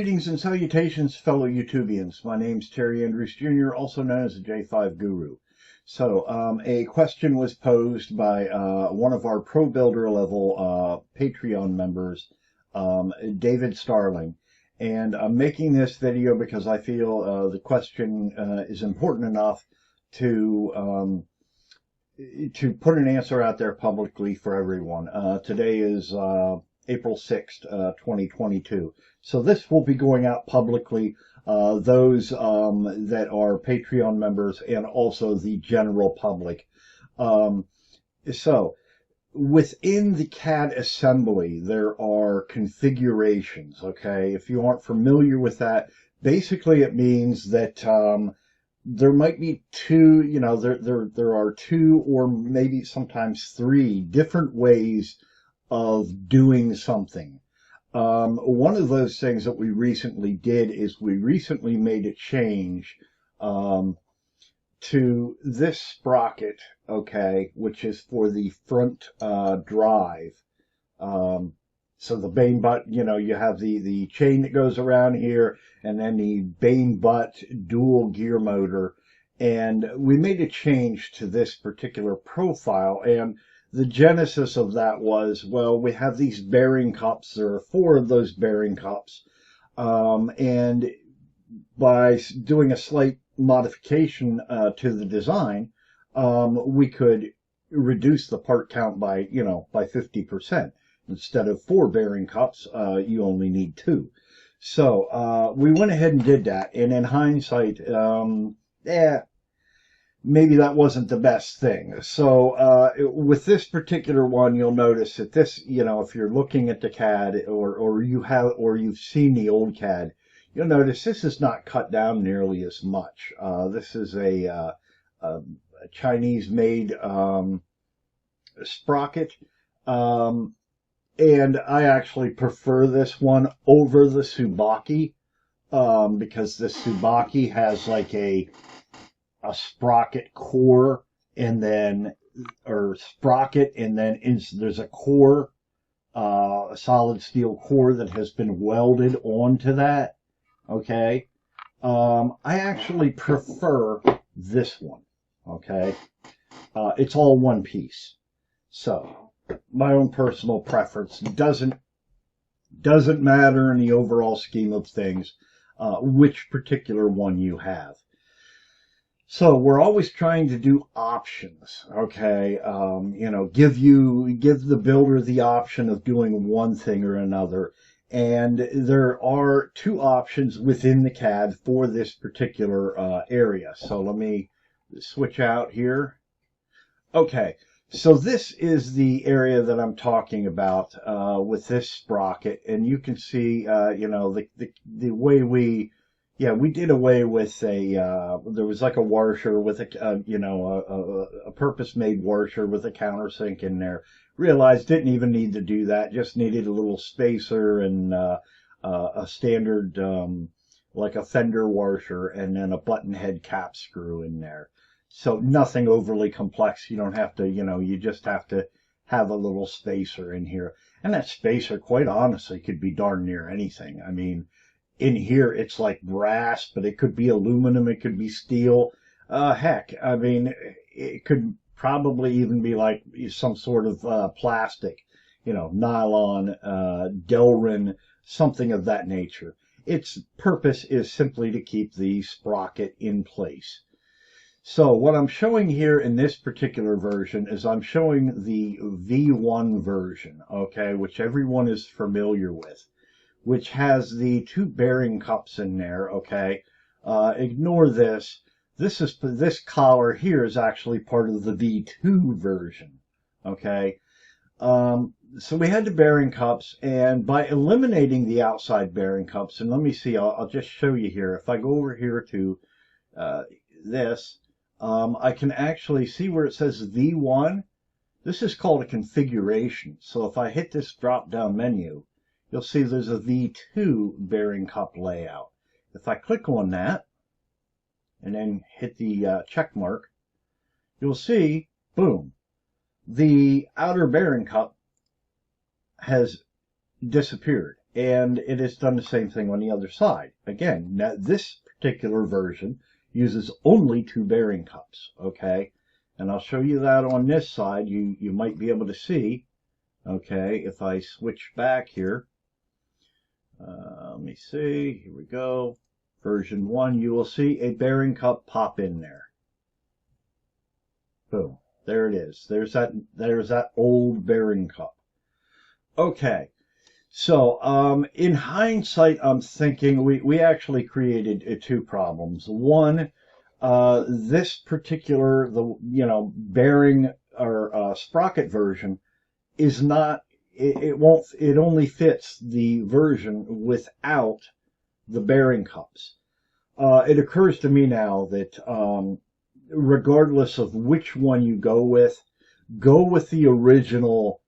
Greetings and salutations, fellow YouTubians. My name's Terry Andrews Jr., also known as the J5 Guru. So, a question was posed by one of our Pro Builder level Patreon members, David Starling. And I'm making this video because I feel the question is important enough to put an answer out there publicly for everyone. Today is April 6th, 2022. So this will be going out publicly, those that are Patreon members and also the general public. So within the CAD assembly, there are configurations, okay? If you aren't familiar with that, basically it means that there might be two, there are two or maybe sometimes three different ways of doing something. One of those things that we recently did is we recently made a change to this sprocket, okay, which is for the front drive. So the Bane butt, you have the chain that goes around here, and then the Bane butt dual gear motor. And we made a change to this particular profile, and the genesis of that was, well, we have these bearing cups. There are 4 of those bearing cups. And by doing a slight modification to the design, we could reduce the part count by 50%. Instead of 4 bearing cups, you only need 2. So we went ahead and did that. And in hindsight, maybe that wasn't the best thing. So with this particular one, you'll notice that this, if you're looking at the CAD or you've seen the old CAD, you'll notice this is not cut down nearly as much. This is a Chinese-made sprocket, and I actually prefer this one over the Tsubaki because the Tsubaki has like a sprocket core, and then sprocket, and then there's a core, a solid steel core that has been welded onto that. Okay, I actually prefer this one. Okay, it's all one piece. So my own personal preference doesn't matter in the overall scheme of things which particular one you have. So we're always trying to do options, okay? Give the builder the option of doing one thing or another. And there are 2 options within the CAD for this particular area. So let me switch out here. Okay, so this is the area that I'm talking about with this sprocket, and you can see, the way we did away with there was like a washer with a purpose-made washer with a countersink in there. Realized didn't even need to do that, just needed a little spacer and a standard, like a fender washer, and then a button head cap screw in there. So nothing overly complex. You don't have to, you just have to have a little spacer in here. And that spacer, quite honestly, could be darn near anything. I mean, in here, it's like brass, but it could be aluminum, it could be steel. Heck, I mean, it could probably even be like some sort of plastic, nylon, Delrin, something of that nature. Its purpose is simply to keep the sprocket in place. So what I'm showing here in this particular version is I'm showing the V1 version, okay, which everyone is familiar with, which has the 2 bearing cups in there, okay. Ignore this. This collar here is actually part of the V2 version, okay. So we had the bearing cups, and by eliminating the outside bearing cups, and let me see, I'll just show you here. If I go over here to this, I can actually see where it says V1. This is called a configuration. So if I hit this drop-down menu, you'll see there's a V2 bearing cup layout. If I click on that and then hit the check mark, you'll see, boom, the outer bearing cup has disappeared. and it has done the same thing on the other side. Again, now this particular version uses only 2 bearing cups, okay? And I'll show you that on this side. You might be able to see, okay, if I switch back here. Let me see, here we go. Version 1, you will see a bearing cup pop in there. Boom, there it is. There's that old bearing cup. Okay. So, in hindsight, I'm thinking we actually created 2 problems. One, this particular, bearing or Sprocket version is not, it only fits the version without the bearing cups. It occurs to me now that, regardless of which one you go with the original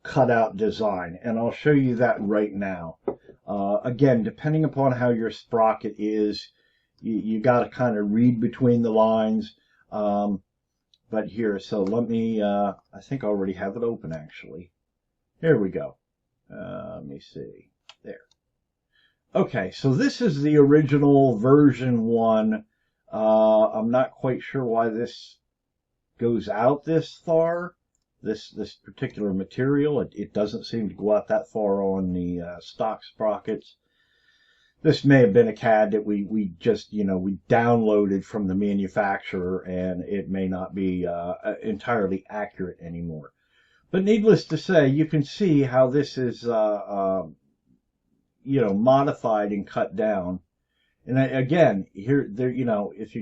cutout design, and I'll show you that right now. Again, depending upon how your sprocket is, you got to kind of read between the lines. But here, so let me, I think I already have it open actually. Here we go. Let me see. There. Okay, so this is the original version 1. I'm not quite sure why this goes out this far. This particular material, it doesn't seem to go out that far on the stock sprockets. This may have been a CAD that we just, we downloaded from the manufacturer, and it may not be entirely accurate anymore. But needless to say, you can see how this is, modified and cut down. And again, if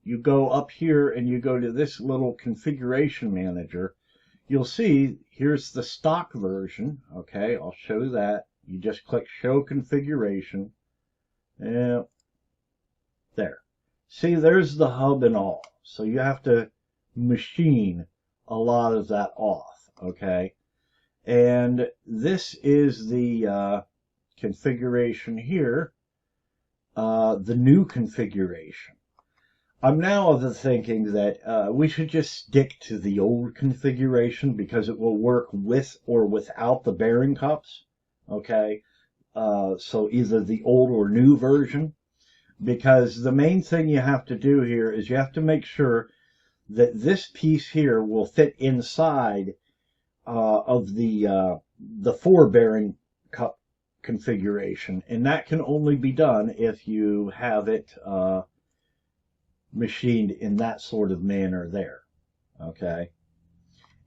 you go up here and you go to this little configuration manager, you'll see here's the stock version. Okay, I'll show that. You just click Show Configuration. And there. See, there's the hub and all. So you have to machine a lot of that off. Okay, and this is the configuration here. The new configuration. I'm now of the thinking that we should just stick to the old configuration because it will work with or without the bearing cups. Okay, so either the old or new version, because the main thing you have to do here is you have to make sure that this piece here will fit inside of the 4 bearing cup configuration, and that can only be done if you have it machined in that sort of manner there. Okay,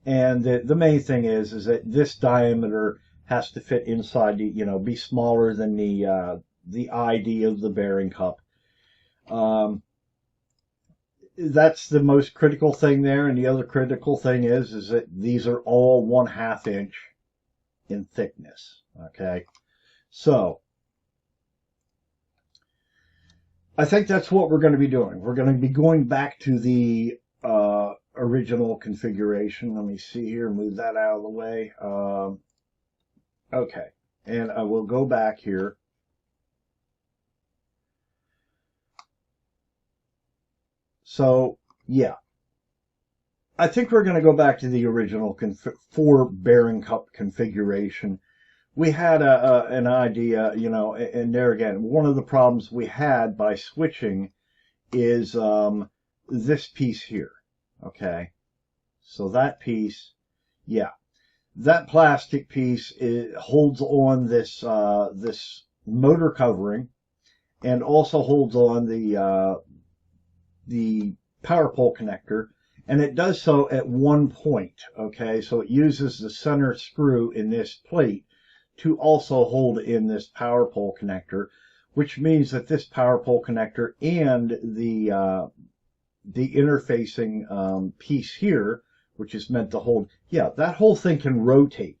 and the main thing is that this diameter has to fit inside the, be smaller than the ID of the bearing cup. That's the most critical thing there, and the other critical thing is that these are all 1/2 inch in thickness. Okay, so I think that's what we're going to be doing. We're going to be going back to the original configuration. Let me see here, move that out of the way. Okay, and I will go back here. So, yeah, I think we're going to go back to the original 4 bearing cup configuration. We had an idea, and there again, one of the problems we had by switching is this piece here. Okay, so that piece, yeah, that plastic piece holds on this this motor covering, and also holds on the power pole connector, and it does so at one point. Okay, so it uses the center screw in this plate to also hold in this power pole connector, which means that this power pole connector and the interfacing piece here, which is meant to hold, yeah, that whole thing can rotate.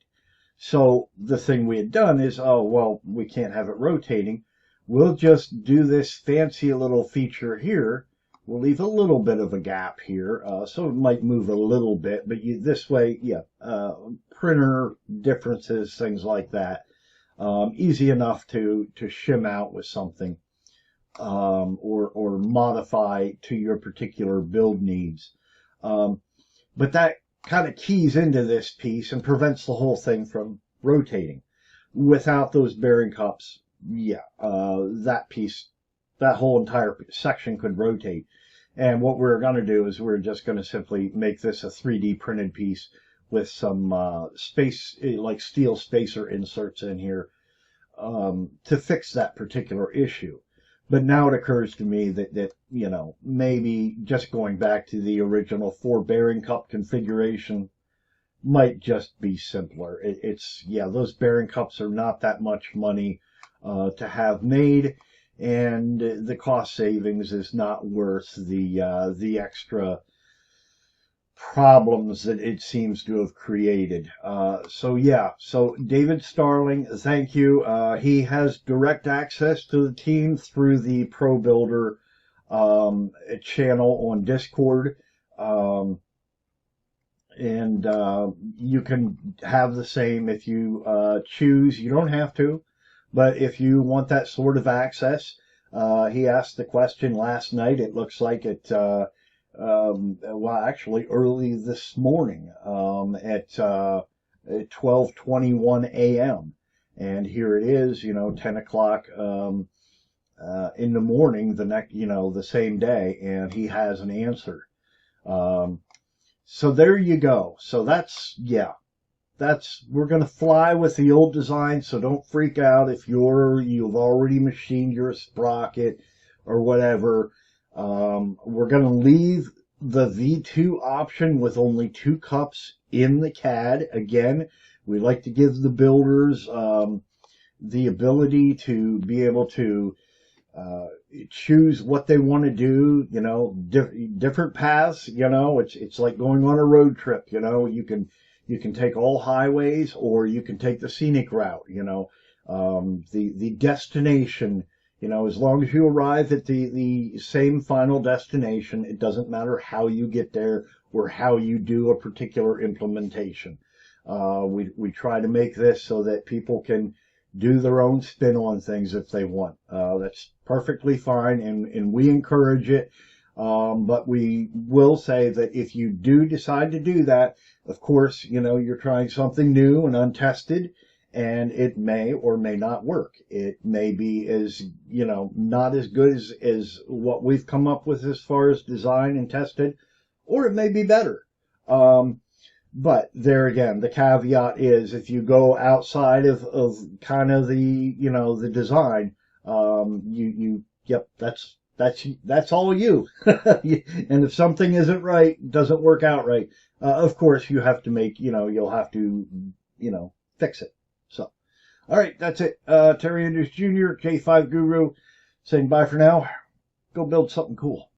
So the thing we had done is, oh, well, we can't have it rotating. We'll just do this fancy little feature here. We'll leave a little bit of a gap here, so it might move a little bit, but this way, yeah, printer differences, things like that, easy enough to shim out with something, or modify to your particular build needs. But that kind of keys into this piece and prevents the whole thing from rotating. Without those bearing cups, yeah, that whole entire section could rotate. And what we're going to do is we're just going to simply make this a 3D printed piece with some like steel spacer inserts in here to fix that particular issue. But now it occurs to me that maybe just going back to the original 4 bearing cup configuration might just be simpler. Those bearing cups are not that much money to have made, and the cost savings is not worth the extra problems that it seems to have created. So David Starling, thank you. He has direct access to the team through the Pro Builder channel on Discord. And you can have the same if you choose. You don't have to, but if you want that sort of access, he asked the question last night. It looks like actually early this morning at 12:21 a.m. And here it is, 10 o'clock in the morning the same day, and he has an answer. So there you go. So we're going to fly with the old design. So don't freak out if you've already machined your sprocket or whatever. We're going to leave the V2 option with only 2 cups in the CAD. Again, we like to give the builders the ability to be able to choose what they want to do, different paths, it's like going on a road trip, you can take all highways, or you can take the scenic route, the destination, as long as you arrive at the same final destination, it doesn't matter how you get there or how you do a particular implementation. We try to make this so that people can do their own spin on things if they want. That's perfectly fine, and we encourage it. But we will say that if you do decide to do that, of course, you're trying something new and untested, and it may or may not work. It may be not as good as what we've come up with as far as design and tested, or it may be better. But there again, the caveat is if you go outside of kind of the design, that's all you. And if something isn't right, doesn't work out right, of course you have to you'll have to, fix it. So, all right, that's it. Terry Andrews Jr., K5 Guru, saying bye for now. Go build something cool.